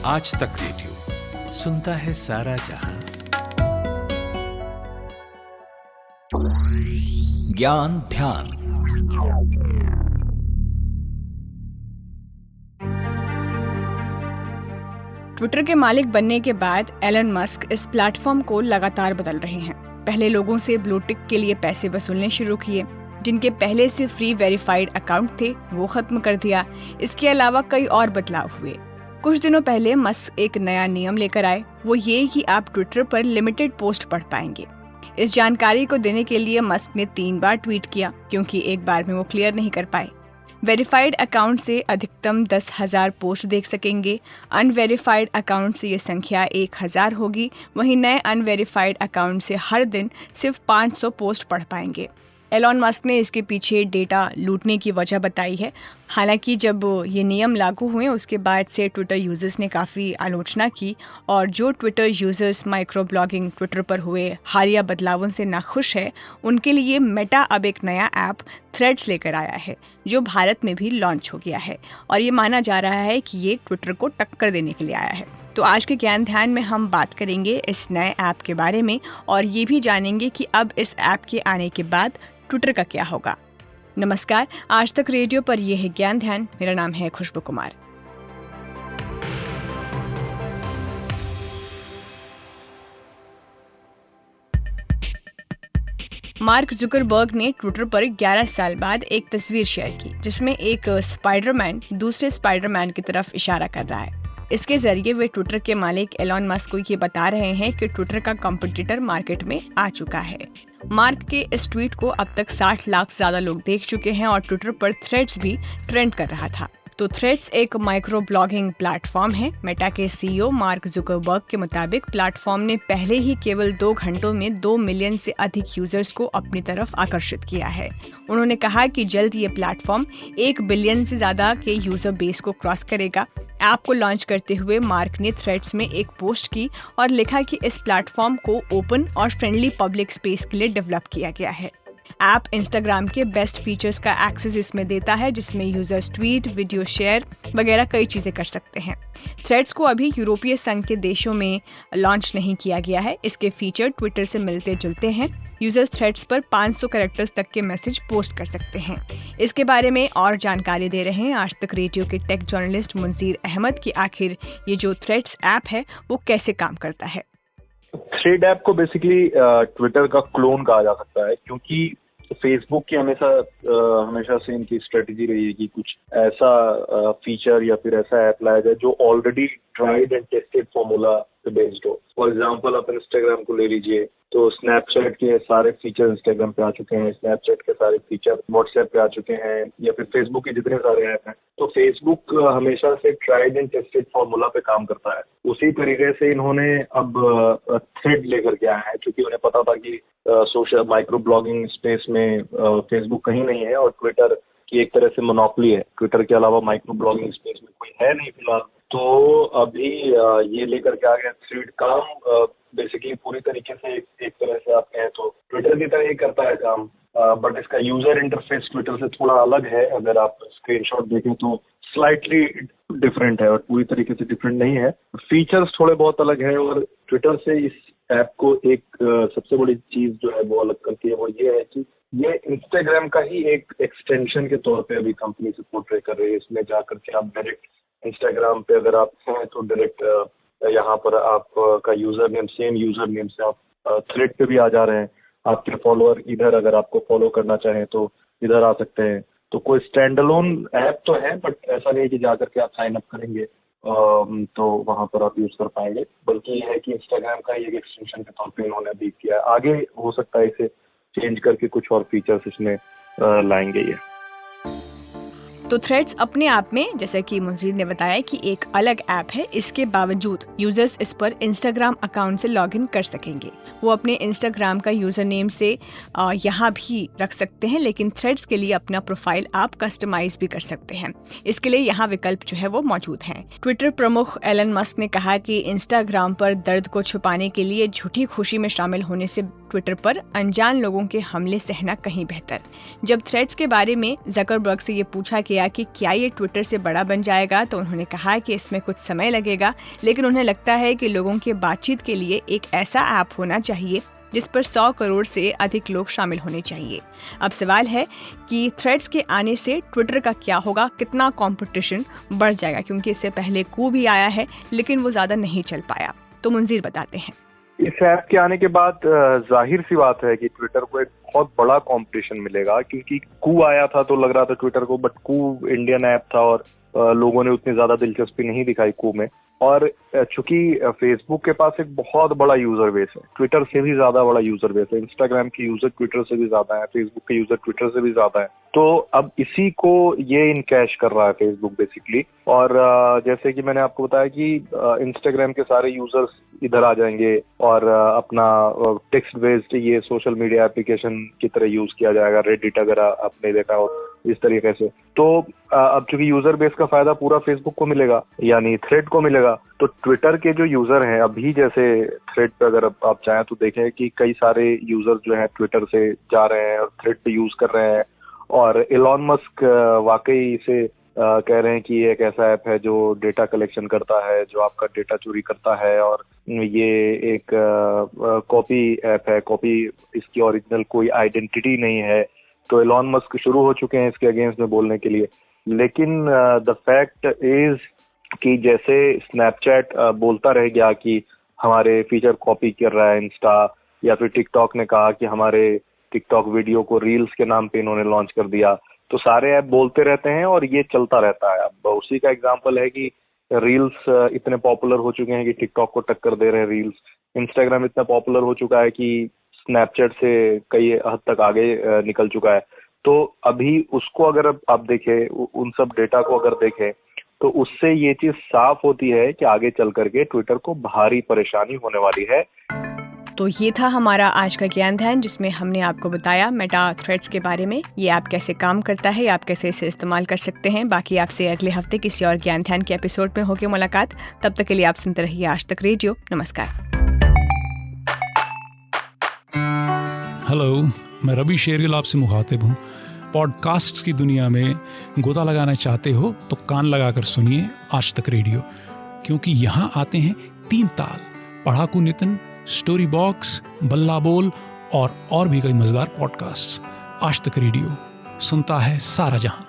आज तक रेडियो सुनता है सारा जहां। ज्ञान ध्यान। ट्विटर के मालिक बनने के बाद एलन मस्क इस प्लेटफॉर्म को लगातार बदल रहे हैं। पहले लोगों से ब्लू टिक के लिए पैसे वसूलने शुरू किए, जिनके पहले से फ्री वेरीफाइड अकाउंट थे वो खत्म कर दिया। इसके अलावा कई और बदलाव हुए। कुछ दिनों पहले मस्क एक नया नियम लेकर आए, वो ये कि आप ट्विटर पर लिमिटेड पोस्ट पढ़ पाएंगे। इस जानकारी को देने के लिए मस्क ने 3 बार ट्वीट किया, क्योंकि एक बार में वो क्लियर नहीं कर पाए। वेरीफाइड अकाउंट से अधिकतम 10,000 पोस्ट देख सकेंगे। अनवेरीफाइड अकाउंट से ये संख्या 1,000 होगी। वहीं नए अनवेरीफाइड अकाउंट से हर दिन सिर्फ 500 पोस्ट पढ़ पाएंगे। एलन मस्क ने इसके पीछे डेटा लूटने की वजह बताई है। हालांकि जब ये नियम लागू हुए उसके बाद से ट्विटर यूजर्स ने काफ़ी आलोचना की, और जो Twitter users micro blogging Twitter पर हुए हालिया बदलावों से नाखुश है, उनके लिए मेटा अब एक नया ऐप थ्रेड्स लेकर आया है, जो भारत में भी लॉन्च हो गया है। और ये माना जा रहा है कि ये ट्विटर को टक्कर देने के लिए आया है। तो आज के ज्ञान ध्यान में हम बात करेंगे इस नए ऐप के बारे में, और ये भी जानेंगे कि अब इस ऐप के आने के बाद ट्विटर का क्या होगा। नमस्कार, आज तक रेडियो पर यह है ज्ञान ध्यान। मेरा नाम है खुशबू कुमार। मार्क जुकरबर्ग ने ट्विटर पर 11 साल बाद एक तस्वीर शेयर की, जिसमें एक स्पाइडरमैन दूसरे स्पाइडरमैन की तरफ इशारा कर रहा है। इसके जरिए वे ट्विटर के मालिक एलन मस्क को ये बता रहे हैं कि ट्विटर का कॉम्पिटिटर मार्केट में आ चुका है। मार्क के इस ट्वीट को अब तक 60 लाख से ज्यादा लोग देख चुके हैं, और ट्विटर पर थ्रेड्स भी ट्रेंड कर रहा था। तो थ्रेड्स एक माइक्रो ब्लॉगिंग प्लेटफॉर्म है। मेटा के सीईओ मार्क जुकरबर्ग के मुताबिक प्लेटफॉर्म ने पहले ही केवल 2 घंटों में 2 मिलियन से अधिक यूजर्स को अपनी तरफ आकर्षित किया है। उन्होंने कहा कि जल्द ये प्लेटफॉर्म 1 बिलियन से ज्यादा के यूजर बेस को क्रॉस करेगा। ऐप को लॉन्च करते हुए मार्क ने थ्रेड्स में एक पोस्ट की और लिखा कि इस प्लेटफॉर्म को ओपन और फ्रेंडली पब्लिक स्पेस के लिए डेवलप किया गया है। ऐप इंस्टाग्राम के बेस्ट फीचर्स का एक्सेस इसमें देता है, जिसमें यूजर्स ट्वीट, वीडियो शेयर वगैरह कई चीज़ें कर सकते हैं। थ्रेड्स को अभी यूरोपीय संघ के देशों में लॉन्च नहीं किया गया है। इसके फीचर ट्विटर से मिलते जुलते हैं। यूजर्स थ्रेड्स पर 500 कैरेक्टर्स तक के मैसेज पोस्ट कर सकते हैं। इसके बारे में और जानकारी दे रहे हैं आज तक रेडियो के टेक जर्नलिस्ट मुंजीर अहमद की आखिर ये जो थ्रेड्स ऐप है वो कैसे काम करता है। थ्रेड ऐप को बेसिकली ट्विटर का क्लोन कहा जा सकता है, क्योंकि फेसबुक की हमेशा से इनकी स्ट्रेटेजी रही है कि कुछ ऐसा फीचर या फिर ऐसा ऐप लाया जाए जो already tried and tested formula पे बेस्ड हो। फॉर एग्जांपल आप इंस्टाग्राम को ले लीजिए, तो स्नैपचैट के सारे फीचर इंस्टाग्राम पे आ चुके हैं, स्नैपचैट के सारे फीचर व्हाट्सएप पे आ चुके हैं, या फिर फेसबुक के जितने सारे ऐप हैं। तो फेसबुक हमेशा से ट्राइड एंड टेस्टेड फॉर्मूला पे काम करता है। उसी तरीके से इन्होंने अब थ्रेड लेकर के आया है, क्योंकि उन्हें पता था कि सोशल माइक्रो ब्लॉगिंग स्पेस में फेसबुक कहीं नहीं है, और ट्विटर की एक तरह से मोनोपोली है। ट्विटर के अलावा माइक्रो ब्लॉगिंग स्पेस में कोई है नहीं फिलहाल। तो अभी ये लेकर के आ गया थ्रेड। काम बेसिकली पूरी तरीके से एक तरह से आप कहें तो ट्विटर की तरह ही करता है काम, बट इसका यूजर इंटरफेस ट्विटर से थोड़ा अलग है। अगर आप स्क्रीनशॉट देखें तो स्लाइटली डिफरेंट है, और पूरी तरीके से डिफरेंट नहीं है। फीचर्स थोड़े बहुत अलग है, और ट्विटर से इस ऐप को एक सबसे बड़ी चीज जो है वो अलग करती है, वो ये है कि ये इंस्टाग्राम का ही एक एक्सटेंशन के तौर पे अभी कंपनी से पोर्ट्रे कर रही है। इसमें जाकर के आप डायरेक्ट इंस्टाग्राम पे अगर आप हैं तो डायरेक्ट यहाँ पर आपका user name, same user name से आप थ्रेड पे भी आ जा रहे हैं। आपके फॉलोअर इधर अगर आपको फॉलो करना चाहें तो इधर आ सकते हैं। तो कोई स्टैंड अलोन ऐप तो है, बट ऐसा नहीं कि जाकर के आप साइन अप करेंगे तो वहां पर आप यूज कर पाएंगे, बल्कि ये है कि इंस्टाग्राम का एक एक्सटेंशन के तौर पे इन्होंने अभी किया है। आगे हो सकता है इसे चेंज करके कुछ और फीचर्स इसमें लाएंगे ये। तो थ्रेड्स अपने आप में, जैसा कि मुंजीर ने बताया, कि एक अलग ऐप है। इसके बावजूद यूजर्स इस पर इंस्टाग्राम अकाउंट से लॉगिन कर सकेंगे। वो अपने इंस्टाग्राम का यूजर नेम से यहाँ भी रख सकते हैं, लेकिन थ्रेड्स के लिए अपना प्रोफाइल आप कस्टमाइज भी कर सकते हैं। इसके लिए यहाँ विकल्प जो है वो मौजूद हैं। ट्विटर प्रमुख एलन मस्क ने कहा कि इंस्टाग्राम पर दर्द को छुपाने के लिए झूठी खुशी में शामिल होने से ट्विटर पर अनजान लोगों के हमले सहना कहीं बेहतर। जब थ्रेड्स के बारे में जकरबर्ग से ये पूछा गया कि क्या ये ट्विटर से बड़ा बन जाएगा, तो उन्होंने कहा कि इसमें कुछ समय लगेगा, लेकिन उन्हें लगता है कि लोगों के बातचीत के लिए एक ऐसा ऐप होना चाहिए जिस पर 100 करोड़ से अधिक लोग शामिल होने चाहिए। अब सवाल है कि थ्रेड्स के आने से ट्विटर का क्या होगा, कितना कंपटीशन बढ़ जाएगा, क्योंकि इससे पहले कू भी आया है लेकिन वो ज्यादा नहीं चल पाया। तो मुंजीर बताते हैं। इस ऐप के आने के बाद जाहिर सी बात है कि ट्विटर को एक बहुत बड़ा कंपटीशन मिलेगा, क्योंकि कू आया था तो लग रहा था ट्विटर को, बट कू इंडियन ऐप था और लोगों ने उतनी ज्यादा दिलचस्पी नहीं दिखाई कू में। और चूंकि फेसबुक के पास एक बहुत बड़ा यूजर बेस है, ट्विटर से भी ज्यादा बड़ा यूजर बेस है, इंस्टाग्राम के यूजर ट्विटर से भी ज्यादा है, फेसबुक के यूजर ट्विटर से भी ज्यादा है, तो अब इसी को ये इनकैश कर रहा है फेसबुक बेसिकली। और जैसे कि मैंने आपको बताया कि इंस्टाग्राम के सारे यूजर्स इधर आ जाएंगे और अपना टेक्स्ट बेस्ड ये सोशल मीडिया एप्लीकेशन की तरह यूज किया जाएगा, रेडिट अगर आपने देखा हो इस तरीके से। तो अब चूंकि यूजर बेस का फायदा पूरा फेसबुक को मिलेगा, यानी थ्रेड को मिलेगा, तो ट्विटर के जो यूजर हैं अभी, जैसे थ्रेड पे अगर आप चाहें तो देखें कि कई सारे यूजर जो हैं ट्विटर से जा रहे हैं और थ्रेड पे यूज कर रहे हैं। और एलॉन मस्क वाकई से कह रहे हैं कि ये एक ऐसा ऐप है जो डेटा कलेक्शन करता है, जो आपका डेटा चोरी करता है, और ये एक कॉपी ऐप है, कॉपी, इसकी ओरिजिनल कोई आइडेंटिटी नहीं है। तो एलॉन मस्क शुरू हो चुके हैं इसके अगेंस्ट में बोलने के लिए। लेकिन द फैक्ट इज कि जैसे स्नैपचैट बोलता रह गया कि हमारे फीचर कॉपी कर रहा है इंस्टा, या फिर टिकटॉक ने कहा कि हमारे टिकटॉक वीडियो को रील्स के नाम पे इन्होंने लॉन्च कर दिया, तो सारे ऐप बोलते रहते हैं और ये चलता रहता है। अब उसी का एग्जांपल है कि रील्स इतने पॉपुलर हो चुके हैं कि टिकटॉक को टक्कर दे रहे हैं रील्स। इंस्टाग्राम इतना पॉपुलर हो चुका है कि स्नैपचैट से कई हद तक आगे निकल चुका है। तो अभी उसको अगर आप देखें, उन सब डेटा को अगर देखें, तो उससे ये चीज साफ होती है कि आगे चल करके ट्विटर को भारी परेशानी होने वाली है। तो ये था हमारा आज का ज्ञान ध्यान, जिसमें हमने आपको बताया मेटा थ्रेड्स के बारे में, ये ऐप कैसे काम करता है, आप कैसे इसे इस्तेमाल कर सकते हैं। बाकी आपसे अगले हफ्ते किसी और ज्ञान ध्यान के एपिसोड में होगी मुलाकात। तब तक के लिए आप सुनते रहिए आज तक रेडियो। नमस्कार। हेलो, मैं रवि शेरगिल आपसे मुखातिब हूँ। पॉडकास्ट्स की दुनिया में गोता लगाना चाहते हो तो कान लगाकर सुनिए आज तक रेडियो, क्योंकि यहाँ आते हैं 3 ताल, पढ़ाकू नितिन, स्टोरी बॉक्स, बल्ला बोल और भी कई मजेदार पॉडकास्ट। आज तक रेडियो, सुनता है सारा जहां।